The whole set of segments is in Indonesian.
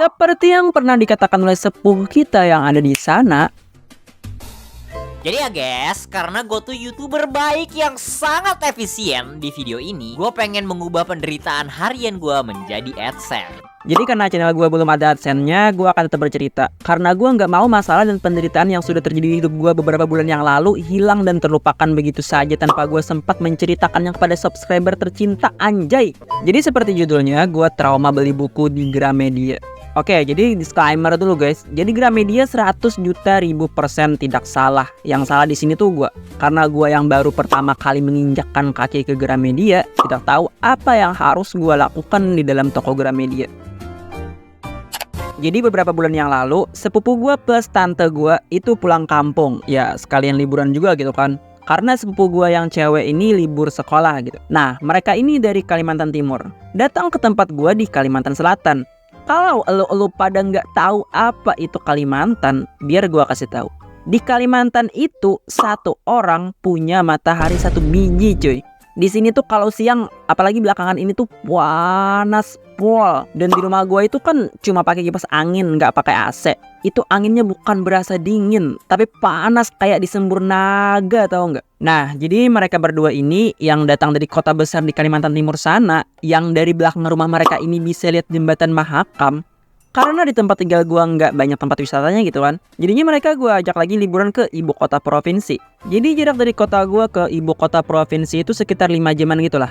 Seperti yang pernah dikatakan oleh sepuh kita yang ada di sana. Jadi ya guys, karena gue tuh YouTuber baik yang sangat efisien di video ini, gue pengen mengubah penderitaan harian gue menjadi AdSense. Jadi karena channel gue belum ada AdSense-nya, gue akan tetap bercerita. Karena gue nggak mau masalah dan penderitaan yang sudah terjadi di hidup gue beberapa bulan yang lalu hilang dan terlupakan begitu saja tanpa gue sempat menceritakannya kepada subscriber tercinta, anjay. Jadi seperti judulnya, gue trauma beli buku di Gramedia. Oke, jadi disclaimer dulu guys. Jadi Gramedia 100 juta 1000% tidak salah. Yang salah di sini tuh gue. Karena gue yang baru pertama kali menginjakkan kaki ke Gramedia, tidak tahu apa yang harus gue lakukan di dalam toko Gramedia. Jadi beberapa bulan yang lalu, sepupu gue plus tante gue itu pulang kampung. Ya sekalian liburan juga gitu kan. Karena sepupu gue yang cewek ini libur sekolah gitu. Nah, mereka ini dari Kalimantan Timur. Datang ke tempat gue di Kalimantan Selatan. Kalau elu pada nggak tahu apa itu Kalimantan, biar gua kasih tahu. Di Kalimantan itu satu orang punya matahari 1 biji, cuy. Di sini tuh kalau siang, apalagi belakangan ini tuh panas pol. Dan di rumah gua itu kan cuma pakai kipas angin, nggak pakai AC. Itu anginnya bukan berasa dingin, tapi panas kayak disembur naga, tahu nggak? Nah, jadi mereka berdua ini yang datang dari kota besar di Kalimantan Timur sana, yang dari belakang rumah mereka ini bisa lihat jembatan Mahakam. Karena di tempat tinggal gua nggak banyak tempat wisatanya gitu kan. Jadinya mereka gua ajak lagi liburan ke ibu kota provinsi. Jadi jarak dari kota gua ke ibu kota provinsi itu sekitar 5 jaman gitulah.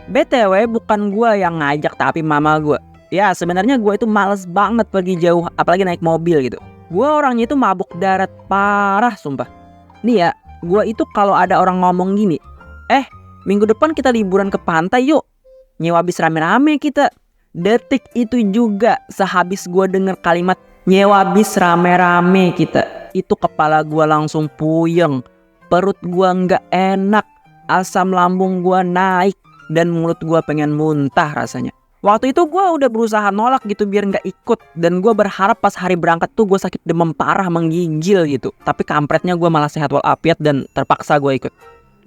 BTW bukan gua yang ngajak tapi mama gua. Ya sebenarnya gue itu males banget pergi jauh, apalagi naik mobil gitu. Gue orangnya itu mabuk darat parah sumpah. Nih ya, gue itu kalau ada orang ngomong gini, minggu depan kita liburan ke pantai yuk, nyewa bis rame-rame kita. Detik itu juga sehabis gue denger kalimat nyewa bis rame-rame kita, itu kepala gue langsung puyeng, perut gue nggak enak, asam lambung gue naik, dan mulut gue pengen muntah rasanya. Waktu itu gue udah berusaha nolak gitu biar nggak ikut. Dan gue berharap pas hari berangkat tuh gue sakit demam parah menggigil gitu. Tapi kampretnya gue malah sehat walafiat dan terpaksa gue ikut.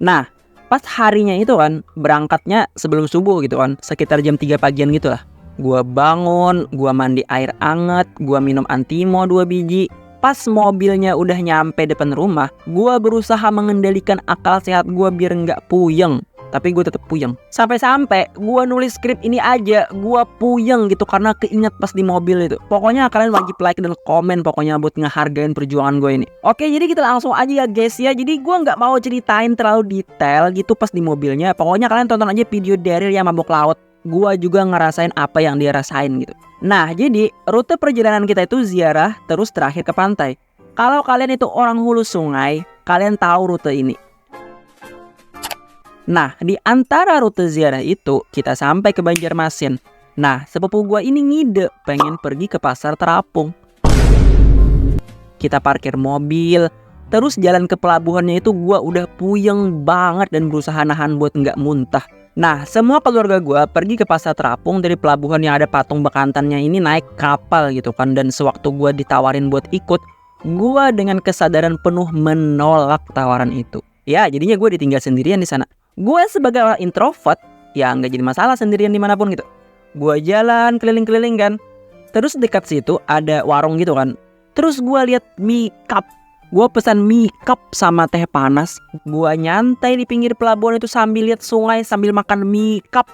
Nah pas harinya itu kan berangkatnya sebelum subuh gitu kan, sekitar jam 3 pagian gitu lah. Gue bangun, gue mandi air anget, gue minum Antimo 2 biji. Pas mobilnya udah nyampe depan rumah, gue berusaha mengendalikan akal sehat gue biar nggak puyeng. Tapi gue tetap puyeng. Sampai-sampai gue nulis skrip ini aja gue puyeng gitu karena keinget pas di mobil itu. Pokoknya kalian wajib like dan komen pokoknya buat ngehargain perjuangan gue ini. Oke, jadi kita langsung aja ya guys ya. Jadi gue nggak mau ceritain terlalu detail gitu pas di mobilnya. Pokoknya kalian tonton aja video Daryl yang mabok laut. Gue juga ngerasain apa yang dia rasain gitu. Nah jadi rute perjalanan kita itu ziarah terus terakhir ke pantai. Kalau kalian itu orang hulu sungai, kalian tahu rute ini. Nah, di antara rute ziarah itu, kita sampai ke Banjarmasin. Nah, sepupu gua ini ngide, pengen pergi ke pasar terapung. Kita parkir mobil, terus jalan ke pelabuhannya itu gua udah puyeng banget dan berusaha nahan buat nggak muntah. Nah, semua keluarga gua pergi ke pasar terapung dari pelabuhan yang ada patung bekantannya ini naik kapal gitu kan. Dan sewaktu gua ditawarin buat ikut, gua dengan kesadaran penuh menolak tawaran itu. Ya, jadinya gua ditinggal sendirian di sana. Gue sebagai orang introvert, ya nggak jadi masalah sendirian dimanapun gitu. Gue jalan keliling-keliling kan. Terus dekat situ ada warung gitu kan. Terus gue lihat mie cup. Gue pesan mie cup sama teh panas. Gue nyantai di pinggir pelabuhan itu sambil lihat sungai sambil makan mie cup.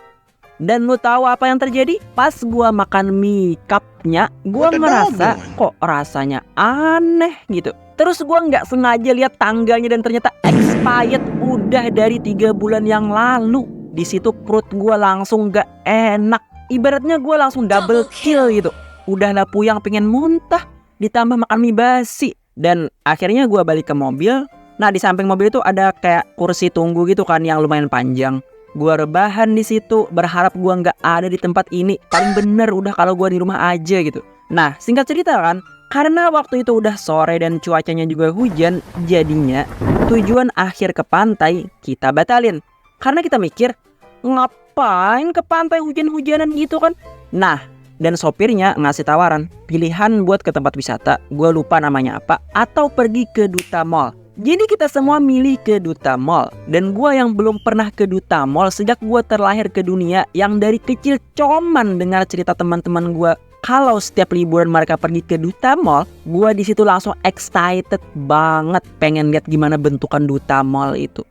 Dan lu tahu apa yang terjadi? Pas gue makan mie cupnya, gue ngerasa kok rasanya aneh gitu. Terus gue nggak sengaja lihat tangganya dan ternyata expired udah dari 3 bulan yang lalu. Di situ perut gue langsung nggak enak. Ibaratnya gue langsung double kill gitu. Udah lah puyeng pengen muntah, ditambah makan mie basi. Dan akhirnya gue balik ke mobil. Nah di samping mobil itu ada kayak kursi tunggu gitu kan yang lumayan panjang. Gue rebahan di situ, berharap gue nggak ada di tempat ini. Paling bener udah kalau gue di rumah aja gitu. Nah singkat cerita kan, karena waktu itu udah sore dan cuacanya juga hujan, jadinya tujuan akhir ke pantai kita batalin. Karena kita mikir, ngapain ke pantai hujan-hujanan gitu kan. Nah, dan sopirnya ngasih tawaran, pilihan buat ke tempat wisata, gue lupa namanya apa, atau pergi ke Duta Mall. Jadi kita semua milih ke Duta Mall. Dan gue yang belum pernah ke Duta Mall sejak gue terlahir ke dunia, yang dari kecil cuman dengar cerita teman-teman gue kalau setiap liburan mereka pergi ke Duta Mall, gue di situ langsung excited banget pengen lihat gimana bentukan Duta Mall itu.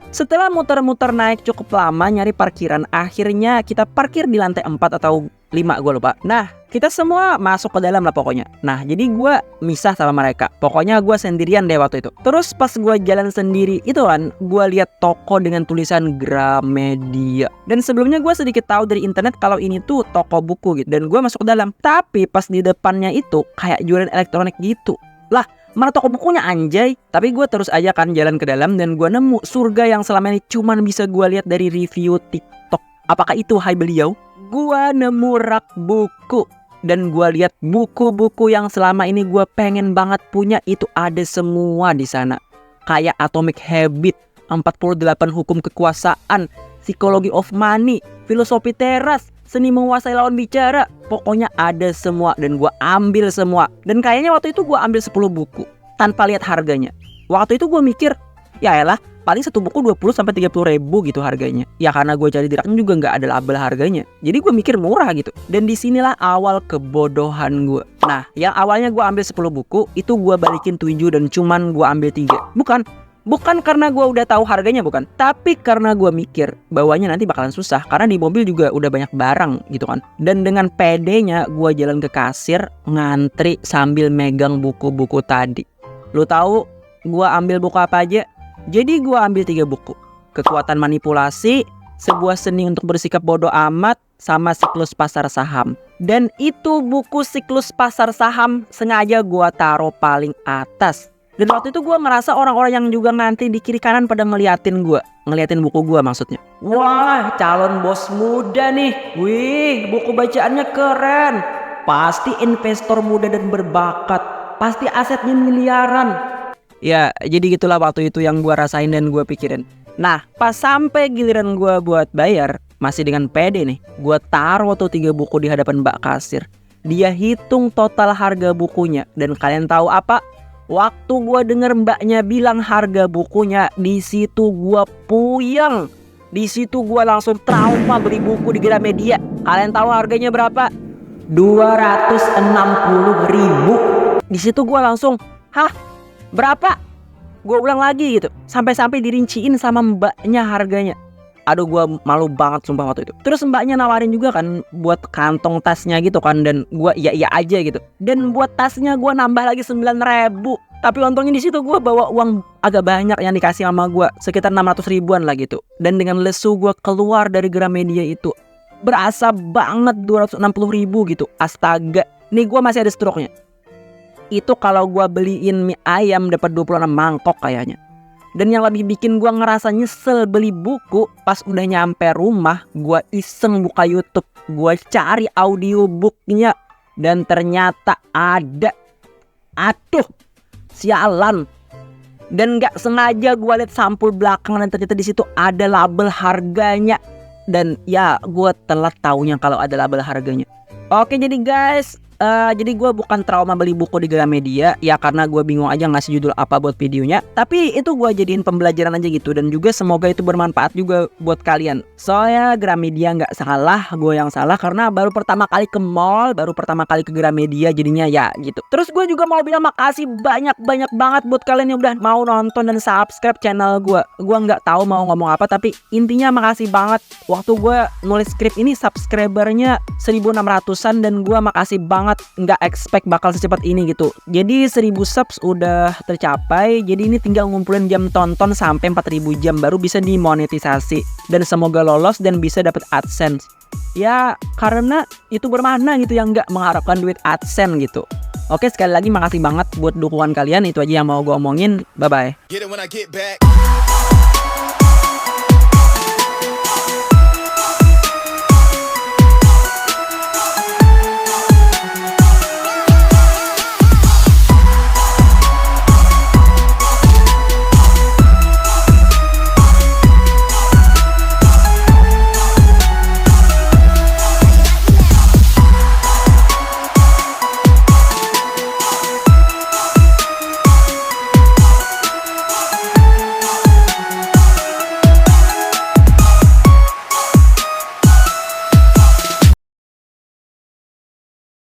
Setelah muter-muter naik cukup lama nyari parkiran, akhirnya kita parkir di lantai 4 atau 5, gue lupa. Nah, kita semua masuk ke dalam lah pokoknya. Nah, jadi gue misah sama mereka. Pokoknya gue sendirian deh waktu itu. Terus pas gue jalan sendiri itu kan, gue lihat toko dengan tulisan Gramedia. Dan sebelumnya gue sedikit tahu dari internet kalau ini tuh toko buku gitu. Dan gue masuk ke dalam. Tapi pas di depannya itu kayak jualan elektronik gitu. Lah, mana toko bukunya anjay. Tapi gue terus aja kan jalan ke dalam dan gue nemu surga yang selama ini cuman bisa gue lihat dari review TikTok. Apakah itu hai beliau? Gue nemu rak buku dan gue lihat buku-buku yang selama ini gue pengen banget punya itu ada semua di sana. Kayak Atomic Habit, 48 Hukum Kekuasaan, Psychology of Money, Filosofi Teras, Seni Menguasai Lawan Bicara. Pokoknya ada semua dan gue ambil semua. Dan kayaknya waktu itu gue ambil 10 buku tanpa lihat harganya. Waktu itu gue mikir, ya elah paling satu buku 20-30 ribu gitu harganya. Ya karena gue cari di raknya juga nggak ada label harganya. Jadi gue mikir murah gitu. Dan disinilah awal kebodohan gue. Nah, yang awalnya gue ambil 10 buku, itu gue balikin 7 dan cuman gue ambil 3. Bukan karena gue udah tahu harganya, bukan. Tapi karena gue mikir bawanya nanti bakalan susah. Karena di mobil juga udah banyak barang gitu kan. Dan dengan pedenya gue jalan ke kasir, ngantri sambil megang buku-buku tadi. Lu tahu gue ambil buku apa aja? Jadi gue ambil 3 buku. Kekuatan Manipulasi, Sebuah Seni untuk Bersikap Bodoh Amat, sama Siklus Pasar Saham. Dan itu buku Siklus Pasar Saham sengaja gue taruh paling atas. Dan waktu itu gue ngerasa orang-orang yang juga nanti di kiri kanan pada ngeliatin gue. Ngeliatin buku gue maksudnya. Wah, calon bos muda nih. Wih, buku bacaannya keren. Pasti investor muda dan berbakat. Pasti asetnya miliaran. Ya, jadi gitulah waktu itu yang gue rasain dan gue pikirin. Nah, pas sampai giliran gue buat bayar, masih dengan pede nih, gue taruh tuh 3 buku di hadapan Mbak Kasir. Dia hitung total harga bukunya. Dan kalian tahu apa? Waktu gue denger mbaknya bilang harga bukunya, di situ gue puyeng. Di situ gue langsung trauma beli buku di Gramedia. Kalian tahu harganya berapa? 260.000. Di situ gue langsung, hah? Berapa? Gue ulang lagi gitu. Sampai-sampai dirinciin sama mbaknya harganya. Aduh, gue malu banget sumpah waktu itu. Terus mbaknya nawarin juga kan buat kantong tasnya gitu kan. Dan gue iya aja gitu. Dan buat tasnya gue nambah lagi 9.000. Tapi untungnya di situ gue bawa uang agak banyak yang dikasih sama gue. Sekitar 600 ribuan lah gitu. Dan dengan lesu gue keluar dari Gramedia itu. Berasa banget 260.000 gitu. Astaga. Nih gue masih ada stroke-nya. Itu kalau gue beliin mie ayam dapat 26 mangkok kayaknya. Dan yang lebih bikin gue ngerasa nyesel beli buku, pas udah nyampe rumah, gue iseng buka YouTube. Gue cari audiobooknya. Dan ternyata ada. Aduh, sialan. Dan gak sengaja gue liat sampul belakang dan ternyata di situ ada label harganya. Dan ya gue telat taunya kalau ada label harganya. Oke, jadi guys, jadi gue bukan trauma beli buku di Gramedia. Ya karena gue bingung aja ngasih judul apa buat videonya. Tapi itu gue jadiin pembelajaran aja gitu. Dan juga semoga itu bermanfaat juga buat kalian. Soalnya Gramedia gak salah, gue yang salah. Karena baru pertama kali ke mall, baru pertama kali ke Gramedia, jadinya ya gitu. Terus gue juga mau bilang makasih banyak banget buat kalian yang udah mau nonton dan subscribe channel gue. Gue gak tahu mau ngomong apa, tapi intinya makasih banget. Waktu gue nulis skrip ini subscribernya 1.600-an. Dan gue makasih banget, nggak expect bakal secepat ini gitu. Jadi 1.000 subs udah tercapai. Jadi ini tinggal ngumpulin jam tonton sampai 4.000 jam baru bisa dimonetisasi. Dan semoga lolos dan bisa dapat AdSense. Ya karena itu bermakna gitu, yang nggak mengharapkan duit AdSense gitu. Oke, sekali lagi makasih banget buat dukungan kalian. Itu aja yang mau gue omongin. Bye bye.